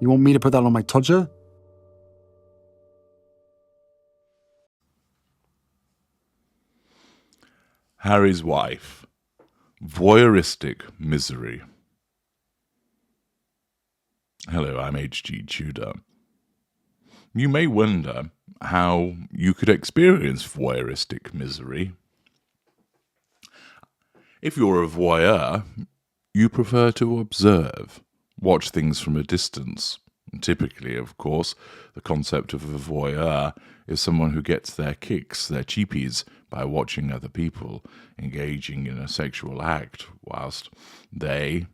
You want me to put that on my Tudor? Harry's wife. Voyeuristic misery. Hello, I'm H.G. Tudor. You may wonder how you could experience voyeuristic misery. If you're a voyeur, you prefer to observe, watch things from a distance. And typically, of course, the concept of a voyeur is someone who gets their kicks, their cheapies, by watching other people engaging in a sexual act whilst they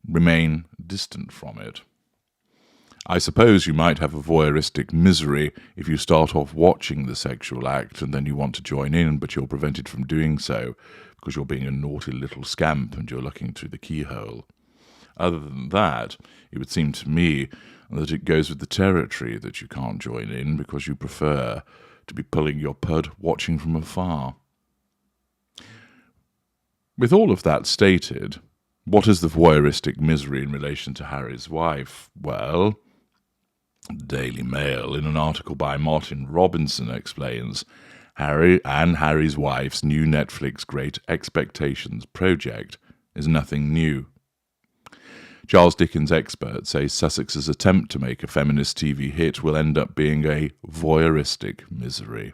remain distant from it. I suppose you might have a voyeuristic misery if you start off watching the sexual act and then you want to join in, but you're prevented from doing so because you're being a naughty little scamp and you're looking through the keyhole. Other than that, it would seem to me that it goes with the territory that you can't join in because you prefer to be pulling your pud watching from afar. With all of that stated, what is the voyeuristic misery in relation to Harry's wife? Well, the Daily Mail, in an article by Martin Robinson, explains Harry and Harry's wife's new Netflix Great Expectations project is nothing new. Charles Dickens experts say Sussex's attempt to make a feminist TV hit will end up being a voyeuristic misery.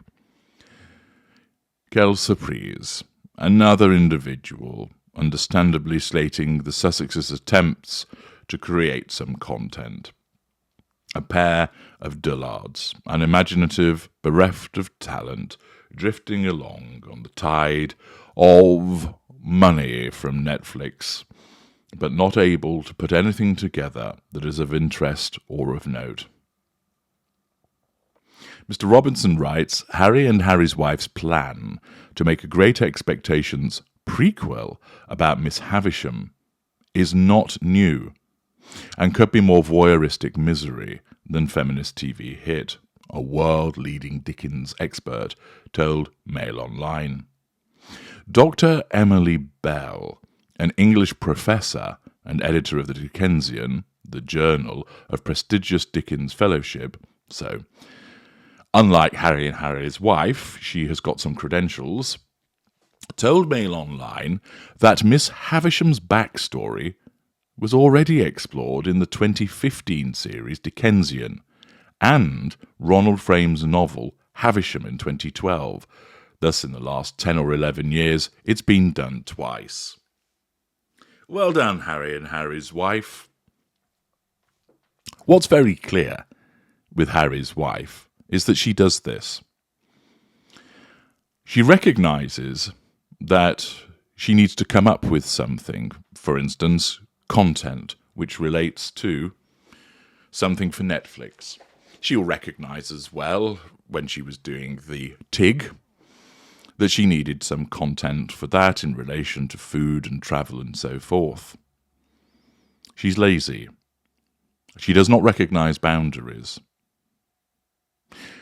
Quelle surprise. Another individual, understandably slating the Sussex's attempts to create some content. A pair of dullards, unimaginative, bereft of talent, drifting along on the tide of money from Netflix, but not able to put anything together that is of interest or of note. Mr. Robinson writes, Harry and Harry's wife's plan to make a Great Expectations prequel about Miss Havisham is not new and could be more voyeuristic misery than feminist TV hit, a world-leading Dickens expert told Mail Online. Dr. Emily Bell, an English professor and editor of the Dickensian, the journal of prestigious Dickens Fellowship, so unlike Harry and Harry's wife, she has got some credentials, told Mail Online that Miss Havisham's backstory was already explored in the 2015 series Dickensian and Ronald Frame's novel Havisham in 2012. Thus, in the last 10 or 11 years, it's been done twice. Well done, Harry and Harry's wife. What's very clear with Harry's wife is that she does this. She recognises that she needs to come up with something, for instance, content which relates to something for Netflix. She'll recognise as well, when she was doing the TIG, that she needed some content for that in relation to food and travel and so forth. She's lazy. She does not recognise boundaries.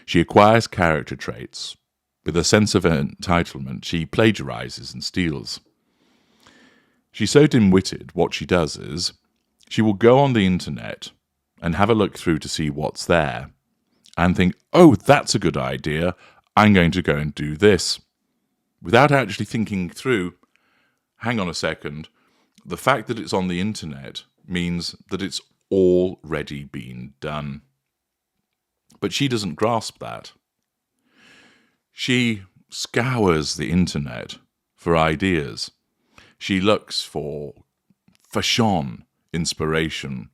She acquires character traits. With a sense of entitlement, she plagiarises and steals. She's so dim-witted, what she does is, she will go on the internet and have a look through to see what's there, and think, oh, that's a good idea, I'm going to go and do this. Without actually thinking through, hang on a second, the fact that it's on the internet means that it's already been done. But she doesn't grasp that. She scours the internet for ideas. She looks for fashion, inspiration,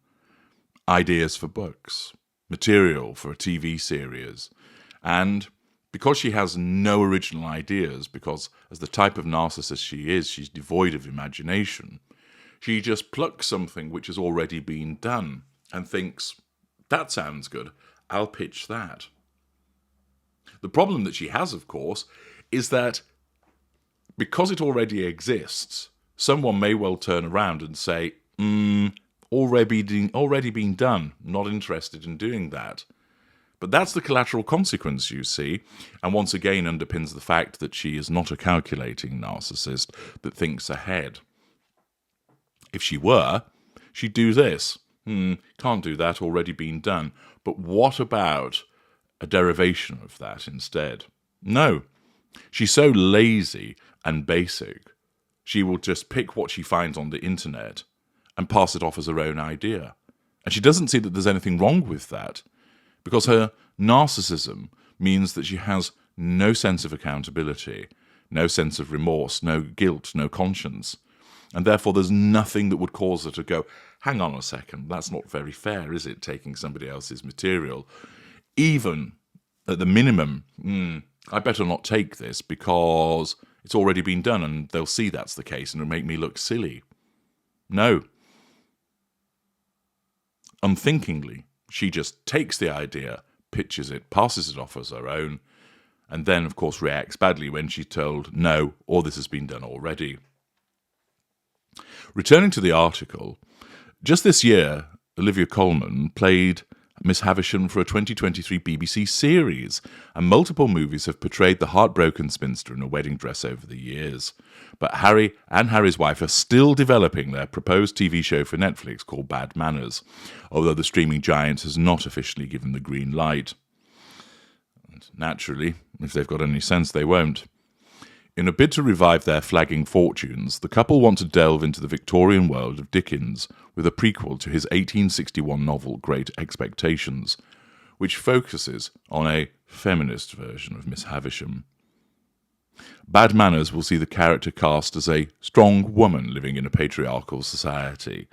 ideas for books, material for a TV series. And because she has no original ideas, because as the type of narcissist she is, she's devoid of imagination, she just plucks something which has already been done and thinks, that sounds good, I'll pitch that. The problem that she has, of course, is that because it already exists, someone may well turn around and say, already been done, not interested in doing that. But that's the collateral consequence, you see, and once again underpins the fact that she is not a calculating narcissist that thinks ahead. If she were, she'd do this. Can't do that, already been done. But what about a derivation of that instead? No. She's so lazy and basic, she will just pick what she finds on the internet and pass it off as her own idea. And she doesn't see that there's anything wrong with that, because her narcissism means that she has no sense of accountability, no sense of remorse, no guilt, no conscience. And therefore there's nothing that would cause her to go, hang on a second, that's not very fair, is it, taking somebody else's material? Even at the minimum, I better not take this because it's already been done and they'll see that's the case and it'll make me look silly. No. Unthinkingly, she just takes the idea, pitches it, passes it off as her own, and then, of course, reacts badly when she's told, no, or this has been done already. Returning to the article, just this year, Olivia Colman played Miss Havisham for a 2023 BBC series, and multiple movies have portrayed the heartbroken spinster in a wedding dress over the years. But Harry and Harry's wife are still developing their proposed TV show for Netflix called Bad Manners, although the streaming giant has not officially given the green light. And naturally, if they've got any sense, they won't. In a bid to revive their flagging fortunes, the couple want to delve into the Victorian world of Dickens with a prequel to his 1861 novel Great Expectations, which focuses on a feminist version of Miss Havisham. Bad Manners will see the character cast as a strong woman living in a patriarchal society.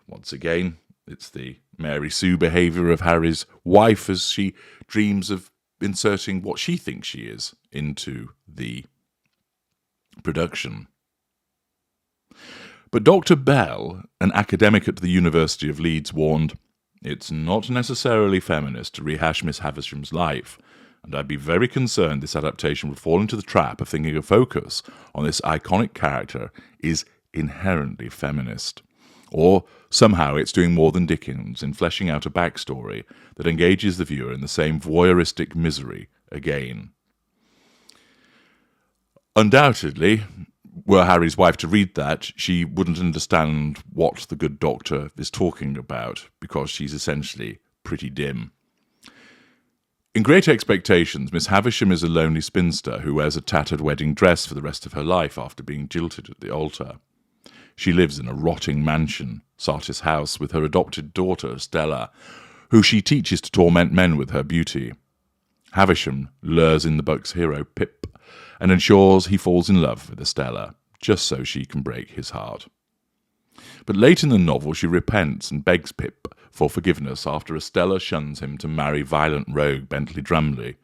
Once again, it's the Mary Sue behaviour of Harry's wife as she dreams of inserting what she thinks she is into the production. But Dr. Bell, an academic at the University of Leeds, warned, it's not necessarily feminist to rehash Miss Havisham's life, and I'd be very concerned this adaptation would fall into the trap of thinking a focus on this iconic character is inherently feminist. Or somehow it's doing more than Dickens in fleshing out a backstory that engages the viewer in the same voyeuristic misery again. Undoubtedly, were Harry's wife to read that, she wouldn't understand what the good doctor is talking about, because she's essentially pretty dim. In Great Expectations, Miss Havisham is a lonely spinster who wears a tattered wedding dress for the rest of her life after being jilted at the altar. She lives in a rotting mansion, Sartis House, with her adopted daughter, Stella, who she teaches to torment men with her beauty. Havisham lures in the book's hero, Pip, and ensures he falls in love with Estella, just so she can break his heart. But late in the novel she repents and begs Pip for forgiveness after Estella shuns him to marry violent rogue Bentley Drumley.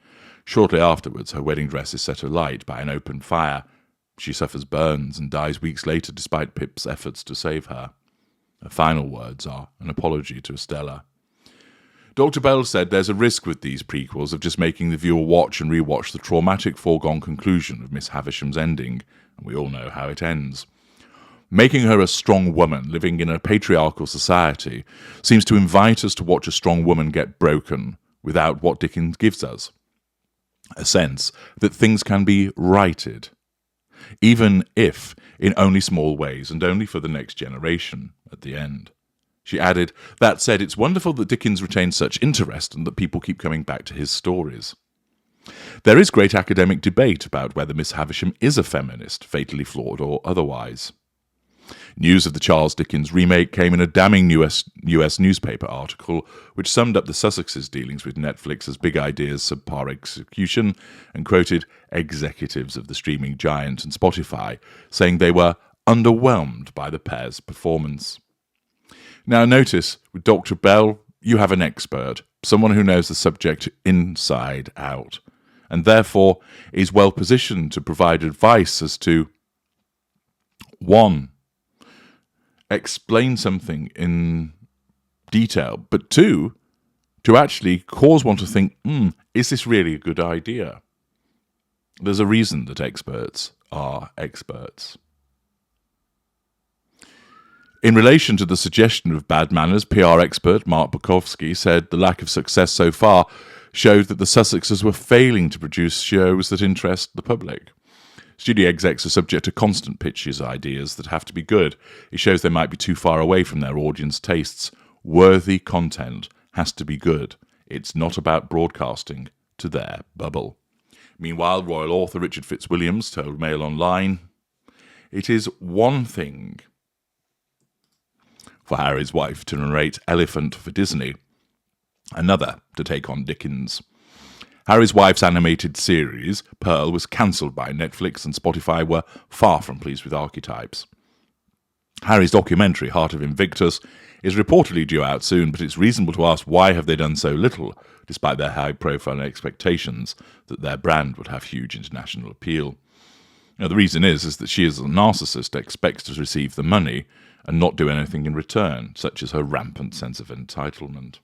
Shortly afterwards her wedding dress is set alight by an open fire. She suffers burns and dies weeks later despite Pip's efforts to save her. Her final words are an apology to Estella. Dr. Bell said there's a risk with these prequels of just making the viewer watch and rewatch the traumatic foregone conclusion of Miss Havisham's ending, and we all know how it ends. Making her a strong woman living in a patriarchal society seems to invite us to watch a strong woman get broken without what Dickens gives us. A sense that things can be righted, even if in only small ways and only for the next generation at the end. She added, that said, it's wonderful that Dickens retains such interest and that people keep coming back to his stories. There is great academic debate about whether Miss Havisham is a feminist, fatally flawed or otherwise. News of the Charles Dickens remake came in a damning US newspaper article which summed up the Sussexes' dealings with Netflix as big ideas, subpar execution, and quoted executives of the streaming giant and Spotify, saying they were underwhelmed by the pair's performance. Now notice, with Dr. Bell, you have an expert, someone who knows the subject inside out, and therefore is well positioned to provide advice as to 1. Explain something in detail, but 2, to actually cause one to think, is this really a good idea? There's a reason that experts are experts. In relation to the suggestion of Bad Manners, PR expert Mark Bukowski said the lack of success so far showed that the Sussexes were failing to produce shows that interest the public. Studio execs are subject to constant pitches ideas that have to be good. It shows they might be too far away from their audience tastes. Worthy content has to be good. It's not about broadcasting to their bubble. Meanwhile, royal author Richard Fitzwilliams told Mail Online, "It is one thing for Harry's wife to narrate Elephant for Disney, another to take on Dickens. Harry's wife's animated series, Pearl, was cancelled by Netflix, and Spotify were far from pleased with Archetypes. Harry's documentary, Heart of Invictus, is reportedly due out soon, but it's reasonable to ask why have they done so little, despite their high-profile expectations that their brand would have huge international appeal. Now, the reason is that she, as a narcissist, expects to receive the money and not do anything in return, such as her rampant sense of entitlement."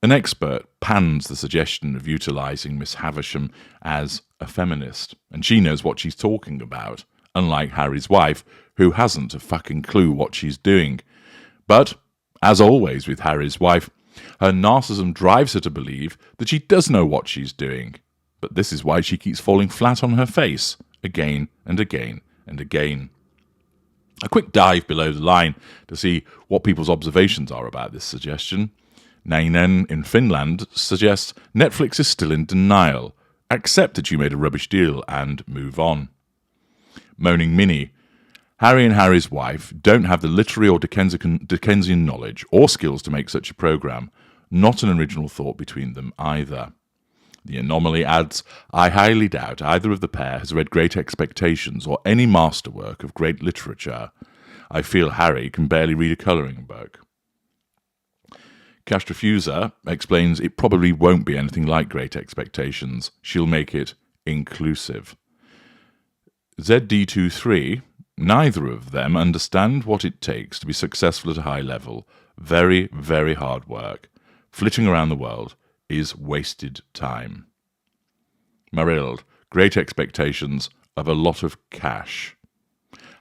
An expert pans the suggestion of utilising Miss Havisham as a feminist, and she knows what she's talking about, unlike Harry's wife, who hasn't a fucking clue what she's doing. But, as always with Harry's wife, her narcissism drives her to believe that she does know what she's doing. But this is why she keeps falling flat on her face, again and again and again. A quick dive below the line to see what people's observations are about this suggestion. Nainen in Finland suggests Netflix is still in denial. Accept that you made a rubbish deal and move on. Moaning Minnie, Harry and Harry's wife don't have the literary or Dickensian knowledge or skills to make such a programme. Not an original thought between them either. The Anomaly adds, I highly doubt either of the pair has read Great Expectations or any masterwork of great literature. I feel Harry can barely read a colouring book. Castrofusa explains it probably won't be anything like Great Expectations. She'll make it inclusive. ZD23, neither of them understand what it takes to be successful at a high level. Very, very hard work. Flitting around the world is wasted time. Marild, Great Expectations of a lot of cash.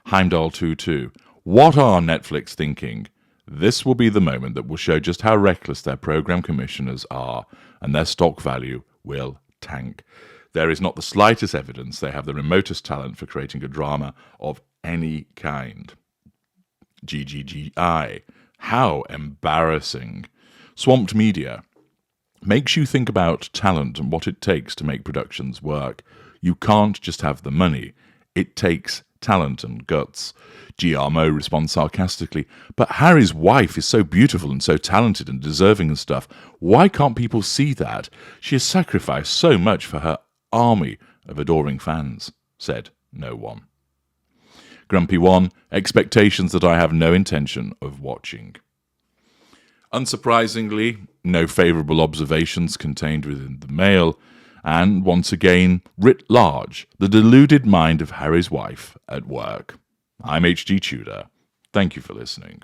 Heimdall22, what are Netflix thinking? This will be the moment that will show just how reckless their program commissioners are, and their stock value will tank. There is not the slightest evidence they have the remotest talent for creating a drama of any kind. GGGI, how embarrassing. Swamped Media, makes you think about talent and what it takes to make productions work. You can't just have the money. It takes talent and guts. GRMO responds sarcastically, but Harry's wife is so beautiful and so talented and deserving and stuff. Why can't people see that? She has sacrificed so much for her army of adoring fans, said no one. Grumpy One, expectations that I have no intention of watching. Unsurprisingly, no favourable observations contained within the Mail, and once again, writ large, the deluded mind of Harry's wife at work. I'm H.G. Tudor. Thank you for listening.